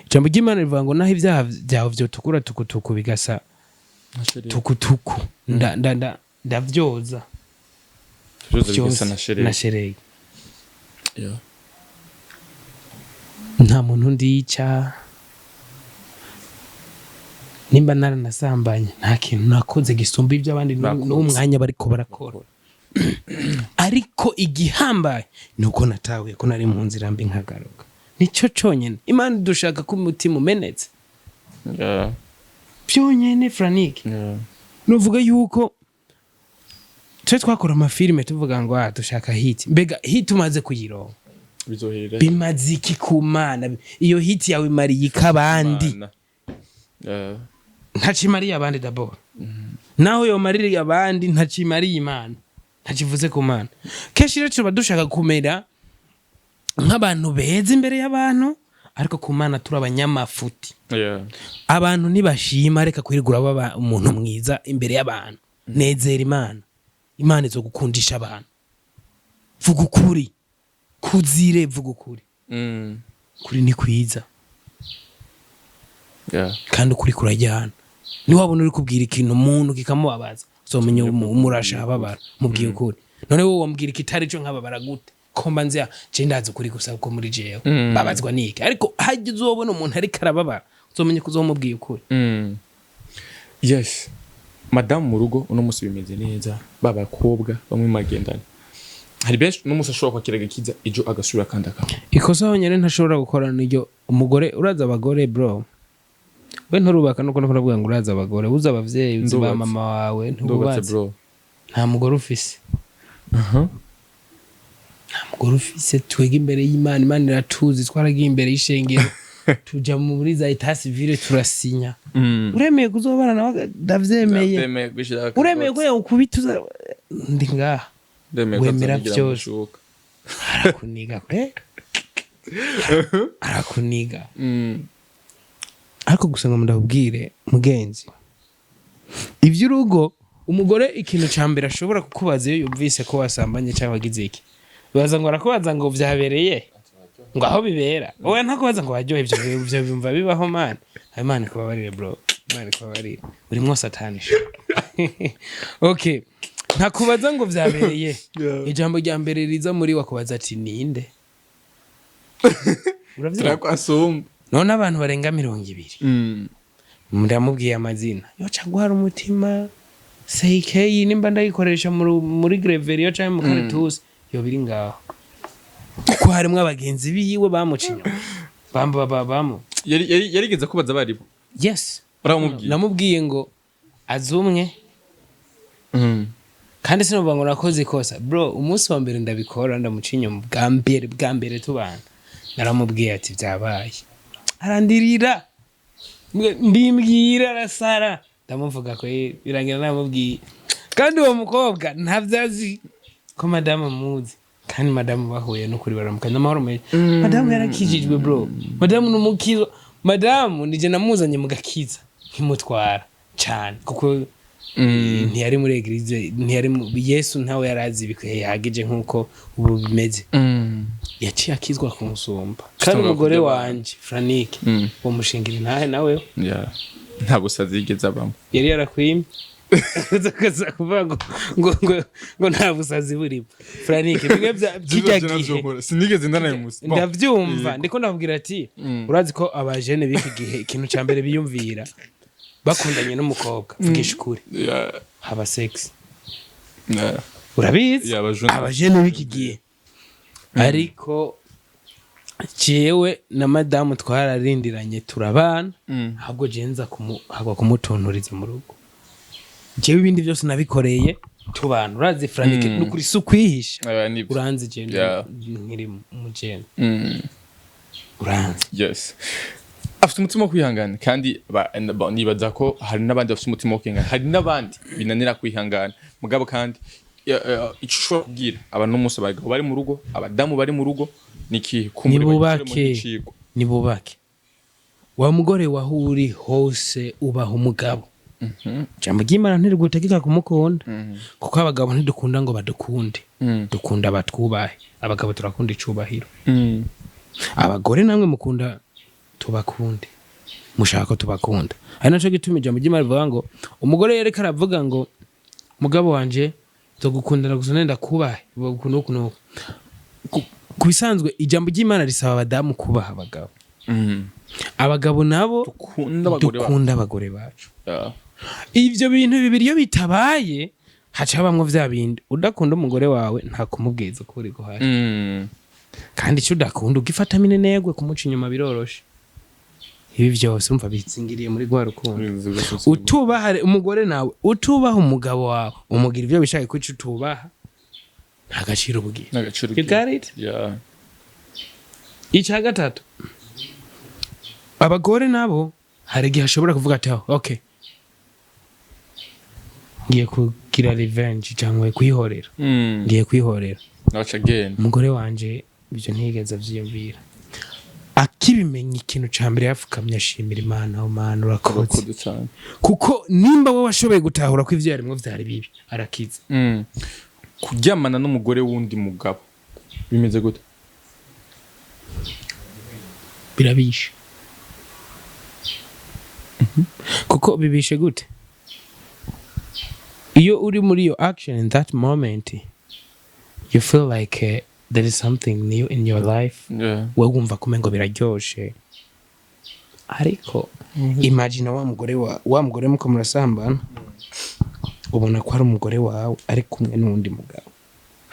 icambo ry'Imana rivuga ngo naho ibyaha byawe byo tukura tukutuku bigasa tukutuku ndavyoza bigasa na shereye nta muntu ndica nimba naranasambanye nta kintu nakoze gisumba ibyo abandi n'umwanya bariko barakora ariko igihambaye nuko natawe ko nari mu nzira mbi nkagaruka nico conyene Imana dushaka ko umutima umenetse byonyene Fronique nuvuga yuko twe twakora amafilme tuvuga ngo dushaka hit mbega hit umaze kuyironka bizoherera bimaze iki kumana iyo hit yawe mariye ikabandi ntacimariye abandi d'abord naho yo maririye abandi ntacimariye Imana ntakivuze ku Mana kenshi rero tuba dushaka kumera nk'abantu beza imbere y'abantu ariko ku Mana turi abanyamafuti abantu ntibashima reka kwirigura baba umuntu mwiza imbere y'abantu nezera Imana izo gukundisha abantu vuga ukuri kuzire vuga ukuri kuri ni kwiza kandi ukuri kurajyana ni wabona uri kubwira ikintu umuntu kikamubabaza uzomenya umurasha ababara mubwiye ukuri none wowe wambwira ikitari cyo nk'ababara gute komba nzya je ndazi ukuri gusa uko muri jewe babazwa niki ariko haje uzobona umuntu ari karababara uzomenya kuzomubwiye ukuri yes madame mu rugo uno musi bimeze neza babakobwa bamwe magendana hari benshi n'umusa ashobora kwakira gakiza ejo agasubira kandi akaba ikosa aho nyene ntashobora gukora n'iryo umugore uraza abagore bro we nturubaka nuko navuga ngo uraza abagore uza abavyeyi uzi ba mama wawe ntubatse bro nta mugore ufise nta mugore ufise twega imbere y'Imana Imana iratuzi twaragiye imbere y'ishengero tuja muri za etat civile turasinya uremeye kuzobana nawe ndavyemeye uremeye ko yakubituza ndi ngaha wemera vyose arakuniga arakuniga ariko gusa ngo ndakubwire mugenzi ivy'urugo umugore ikintu ca mbere ashobora kukubaza iyo yumvise ko wasambanye cyangwa wagize iki baza ngo arakubaza ngo vyabereye ngo aho bibera oya ntakubaza ngo waryohe ivyo bimva bibaho man Imana kubabarire bro Imana kubabarire urimwo satanisha okay ntakubaza ngo vyabereye ijambo rya mbere riza muri wakubaza ati ninde uravyira none abantu barenga 200 ndamubwiye amazina yo cagwara umutima CK nimba ndayikoresha muri Greveriyo cyangwa mu Caritus yo biri ngaho ko harimwe abagenzi biyiwe bamucinya bamba yarigeze kubaza baribo yes uramubwiye namubwiye ngo azumwe kandi sinumva ngo nakoze ikosa bro umunsi wa mbere ndabikora ndamucinya bwa mbere tubana naramubwiye ati byabaye arandirira ndimbwira rasara ndamuvuga ko birangira namubwiye kandi uwo mukobwa ntavyazi ko madame muzi kandi madame bahuye no kuri baramukanya amahoro meza madame yarakijijwe bro madame numukizo madame nije namuzanye mu gakiza nkimutwara cyane kuko ntiyari muri eglise ntiyari Yesu ntawe yarazi bikwiye yagije nkuko ubu bimeze yaciye akizwa ku musumba kandi umugore wanje Franike wo mushingira ntahe nawe nta busazi yigeze abamo yari yarakwimye zakaza kuvuga ngo nta busazi burimo Franike bimwe bya sinigeze ndanaye musi ndavyumva ndiko ndabwira ati urazi ko abajene biki gihe ikintu ca mbere biyumvira bakundanye n'umukobwa vugisha ukuri haba sex urabizi abajene biki gihe ariko jewe na madame twararindiranye turabana ahubwo jenza kumutontoriza mu rugo jewe ibindi byose nabikoreye tubana urazi Franike n'ukuri sukwihisha uranzi je nkiri umujene uranzi yes afite umutima wo kwihangana kandi nibaza ko hari n'abandi bafite umutima wo kwihangana hari n'abandi binanira kwihangana mugabo kandi ico ushobora kubwira abantu n'umunsi bari mu rugo abadamu bari mu rugo niki nibubake wa mugore wahuri hose ubaho umugabo jambo ry'Imana ntirigutegeka kumukunda kuko abagabo ntidukunda ngo badukunde dukunda batwubahe abagabo turakunda icubahiro abagore namwe mukunda tubakunde mushaka tubakunda ari naco gituma ijambo ry'Imana rivuga ngo umugore yereka aravuga ngo mugabo wanje tugukundana gusa nenda kubahe bagukunda kuno kubisanzwe ijambo ry'Imana risaba abadamu kubaha abagabo abagabo nabo dukunda abagore bacu ivyo bintu bibiri iyo bitabaye haca bamwe vya bindi udakunda umugore wawe nta kumubwiza ko uri guhaye kandi cyo udakunda ugifata minenegwe kumuca inyuma biroroshe ibi byose umva bitsingiriye muri gwa rukundo utubaha umugore nawe utubaha umugabo wawe umugira ivyo bishaka ko utubaha ntagaciro bugiye you got it ica gatatu abagore nabo hari gihe ashobora kuvuga ati okay ngiye kugira revenge cyangwa kwihorera ngiye kwihorera umugore wanje ibyo ntigeze avyiyumvira akibimenya ikintu ca mbere yafukamye ashimira Imana Imana urakoze kuko nimba wowe washoboye gutahura ko ivyo yarimwe vyari bibi arakiza kuryamana n'umugore wundi mugabo bimeze gute birabishe kuko bibishe gute iyo uri muri your action in that moment you feel like there is something new in your life wewe wumva kumengo biraryoshe ariko imagine wa mugore muko murasambana ubona ko ari umugore wawe ari kumwe n'undi mugabo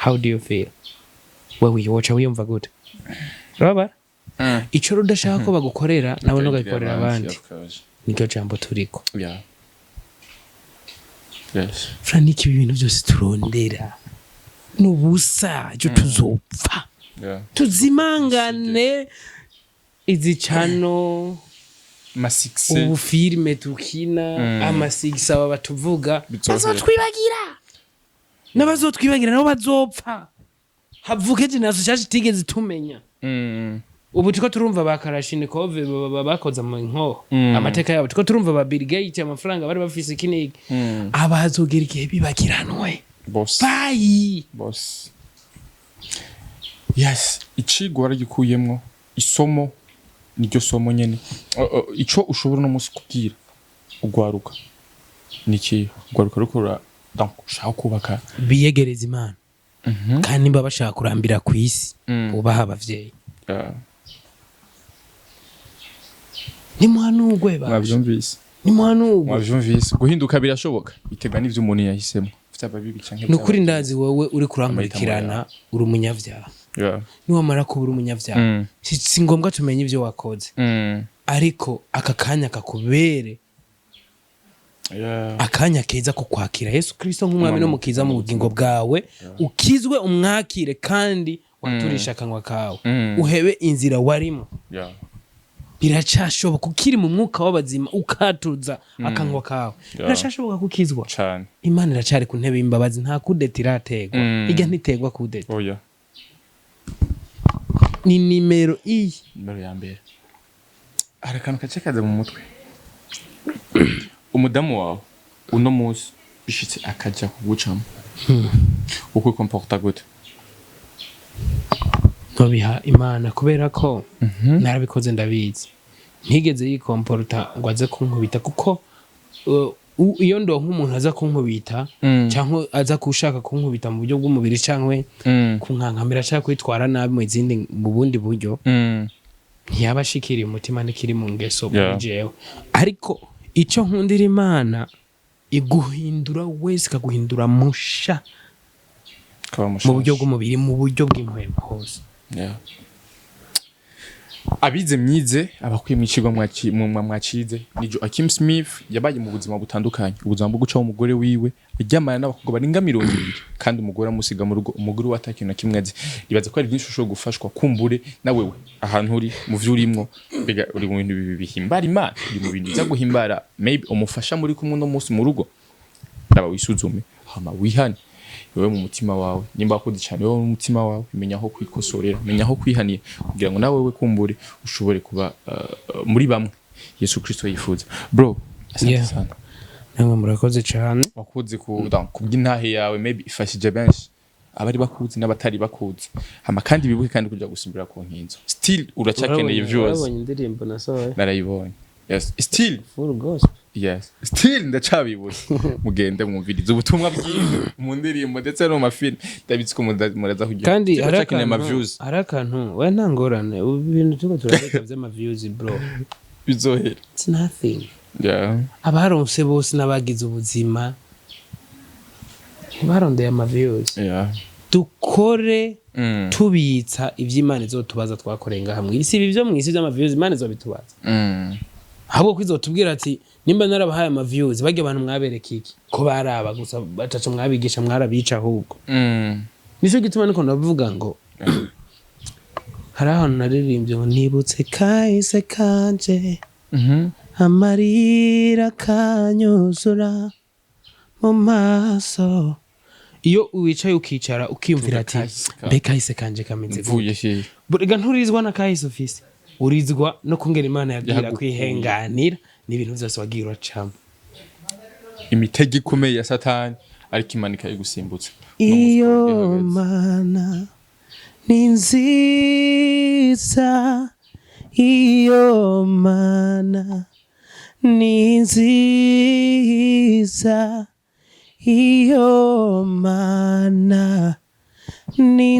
how do you feel wewe woca wiyumva gute uraba ico rudashaka ko bagukorera nawe ntugakorera abandi nicyo jambo turiko yes franiki ibintu byose turondera nubusa cyo tuzopfa tuzimangane izi chano masikse ubu filme tukina amasigisa baba tuvuga bazotwibagira n'abazotwibagira nabo bazopfa havuke jinazo cyaje tigeze tumenya ubu tuko turumva bakarashinikove bakoza mu nko amateka yabo tuko turumva ba Bill Gates amafaranga bari bafise ikinigi abazogera igihe bibagiranwe boss bayi boss yes icigwa aragikuyemwo isomo niryo somo nyene ico ushobora no musi kubwira ugwaruka niki ugwaruka rukora donc ushaka kubaka biyegereza imana kandi mba bashaka kurambira ku isi ubaha abavyeyi ni muhanugwe ba mwavyumvise ni muhanugwe mwavyumvise guhinduka birashoboka bitegwa n'ivyo umuntu yahisemo ufite bibi canke nukuri ndazi wowe uri kurankurikirana uri umunyavyaha niwamara kuba uri umunyavyaha si ngombwa tumenye ivyo wakoze ariko aka kanya kakubere akanya keza ko kwakira Yesu Kristo nk'umwami no mukiza mu bugingo bwawe ukizwe umwakire kandi waturisha akanwa kawe uhebe inzira warimo biracashoboka ukiri mu mwuka w'abazima ukatuza akanwa kawe biracashoboka kukizwa cyane Imana iracari ku ntebe y'imbabazi nta kudeta irategwa ijya ntitegwa kudeta oya ni nimero ya mbere arakantu kacekaza mu mutwe umudamu wawe uno munsi bishitse akaja kugucamo uko comporta gute ntobiha Imana kubera ko narabikoze ndabizi ntigeze yikomporta ngo aze kunkubita kuko iyo ndo nk'umuntu aza kunkubita cyangwa aza kushaka kunkubita mu buryo bw'umubiri cyangwa kunkankamira cyangwa kwitwara nabi mu bundi buryo ntiyabashikiriye umutima n'ikiri mu ngeso jewe ariko icyo nkundira Imana iguhindura wese kaguhindura musha mu buryo bw'umubiri mu buryo bw'impwemu hose abize myize abakwiye mwicirwa mwacize ni Joachim Smith yabaye mu buzima butandukanye ubuzima bwo guca umugore wiwe aryamana n'abakobwa barenga 200 kandi umugore amusiga mu rugo umugore watakintu kimwe azi ibaza ko ari byinshi ushobora gufashwa kumbure na wewe ahantu uri mu vyurimwo bega uri mu bintu bihimbara Imana uri mu bintu byo guhimbara maybe umufasha muri kumwe no munsi mu rugo ndaba wisuzume hama wihane wewe mu mutima wawe nimba akoze cyane wewe mu mutima wawe menya aho kwikosorera menya aho kwihaniye kugira ngo nawe kumbure ushobore kuba muri bamwe Yesu Kristo yifuza bro asante sana namwe murakoze cyane wakuze kubyintahe yawe maybe ifashije benshi abari bakuzi n'abatari bakuzi hama kandi bibuke kandi kuja gusimbira ku nkinzo still uracakeneye viewers urabonye indirimbo nasohoye narayibonye yes still full gospel yes still ndacabibuze mugende mwumvirize ubutumwa bwiwe mu ndirimbo ndetse no mafilm ndabitsiko muraza kugira kandi arakantu we ntangorane ibintu tuko turareka vy'ama views bro bizohera it's nothing abaronse bose n'abagize ubuzima ntibarondeye ama views dukore tubitsa ivy'Imana izotubaza twakorenga hamwe isi bivyo mwisi by'ama views Imana izobitubaza ahubwo kwizotubwira ati nimba narabahaye ama views bage abantu mwabereka iki ko baraba gusa batacu mwabigisha mwarabica ahubwo nico gituma niko ndavuga ngo hari ahantu naririmbye ngo nibutse kahise kanje amarira kanyuzura mu maso iyo wicaye ukicara ukiyumvira ati mbe kahise kanje kameze vuye burega nturizwa na kahise office urizwa no kungera Imana yagira kwihenganira n'ibintu byose wagiye uracamo imitego ikomeye ya Satani ariko imanika igusimbutse iyo Mana ni nziza iyo Mana ni nziza iyo Mana ni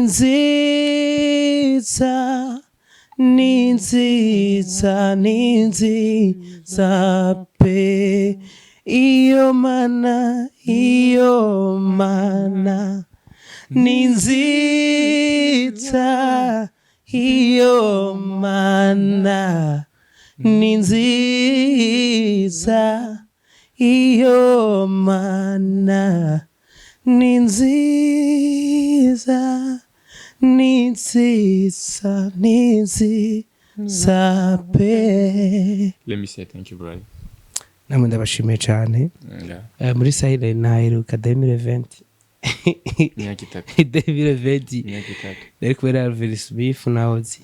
nziza ninziza pe iyo Mana ni nziza iyo mana ni nziza iyo mana ni nziza ni nziza ni nziza pe. Let me say thank you brother. Namwe ndabashimiye cyane. Muri Sahile naheruka 2020 2020 nari kubera Alvis Beef na Ozi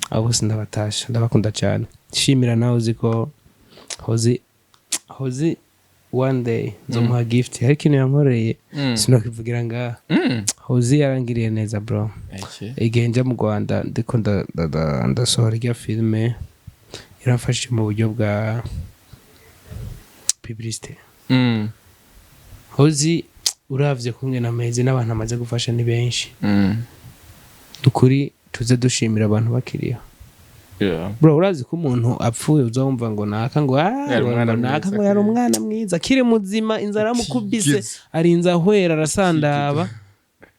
abo sindabatasha ndabakunda cyane shimira na Ozi ko Ozi one day nzomuha gift hari ikintu yankoreye sinokivugira ngaha Ozi yarangiriye neza bro. Igihe njya mu Rwanda ndiko ndasohora irya filime iramfashe mu buryo bwa publicité. Ozi uravye kumwe na mezi n'abantu amaze gufasha ni benshi. Dukuri tuze dushimira abantu bakiriyo. Bro urazi ko umuntu apfuye uzumva ngo naka ngo naka ngo yari umwana mwiza kiri muzima inzara mukubise arinza ahwera arasandaba.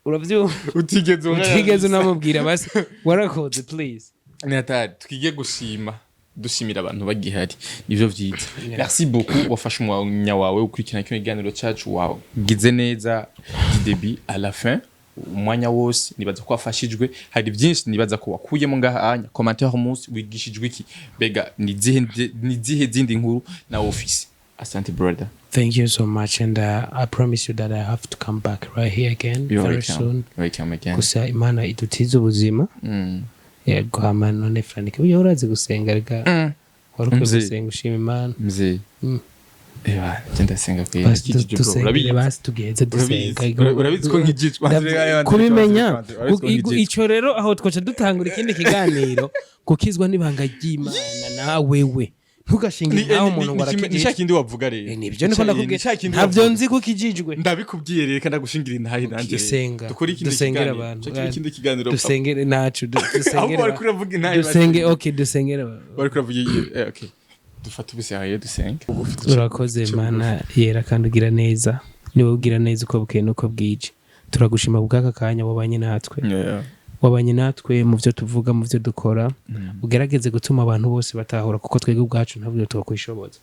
Uravyo utigeze unamubwira basi warakoze please. Nateye twige gushima dushimira abantu bagihari ivyo vyiza. Merci beaucoup wafashe umwanya wawe ukurikirana kino kiganiro cyacu wawe gize neza du début à la fin umwanya wose nibaza ko wafashijwe hari byinshi nibaza ko wakuyemo ngaha anya commentaire munsi wigishijwe iki bega ni zihe zindi nkuru na office. Asante brother. Thank you so much and I promise you that I have to come back right here again very soon. Welcome again. Kusa Imana idutiza ubuzima. Yego hamana none franike uyo urazi gusenga rega waruko gusenga ushima Imana mzee genda senga kwe basi tugeze dusenga urabizi ko nk'igicwa kubimenya ico rero aho twaca dutangura ikindi kiganiro kukizwa nibanga ry'Imana na wewe ntugashinga naho umuntu ngwarakeneye nishakindi wavuga rero nibyo niko ndakubwira ntavyo nzi ko kijijwe ndabikubwiye rero kandi gushingira intahe nanje dukora dusengera abantu ikindi kiganiro dusengere nacu dusengere bari kuravuga intahe dusenge okay dusengera bari kuravuga okay dufata ubusyaye dusenge urakoze Mana yera kandi ugira neza niwe ugira neza uko bukeye nuko bwije turagushima bwaka kanya wabanye natwe wabanye natwe mu byo tuvuga mu byo dukora ugerageze gutuma abantu bose batahura kuko twege ubwacu ntabwo twakwishoboza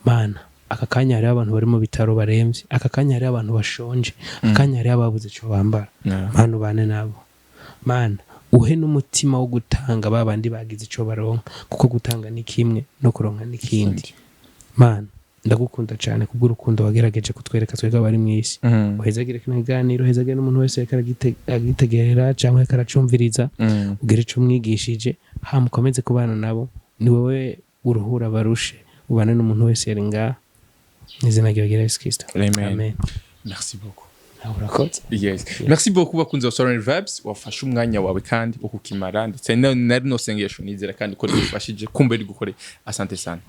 Mana aka kanya hari abantu bari mu bitaro baremvye aka kanya hari abantu bashonje akanya hari ababuze cyo bambara Mana ubane nabo Mana uhe n'umutima wo gutanga babandi bagize ico baronka kuko gutanga ni kimwe no kuronka ni kindi Mana ndagukunda cyane kubw'urukundo wagerageje kutwereka twega bari mwisi uhezagire kino kiganiro uhezagire n'umuntu wese yakaragitegera cyangwa yakaracumviriza ugere ico mwigishije hamukomeze kubana nabo ni wowe uruhura barushe ubane n'umuntu wese yari ngaha n'izina ryawe Yesu Kristo amen. Merci beaucoup. Urakoze. Yes. Merci beaucoup bakunze Sovereign Vibes wafashe umwanya wawe kandi ukukimara ndetse nari no sengesho nizera kandi ko rifashije kumbe ri gukore. Asante sana.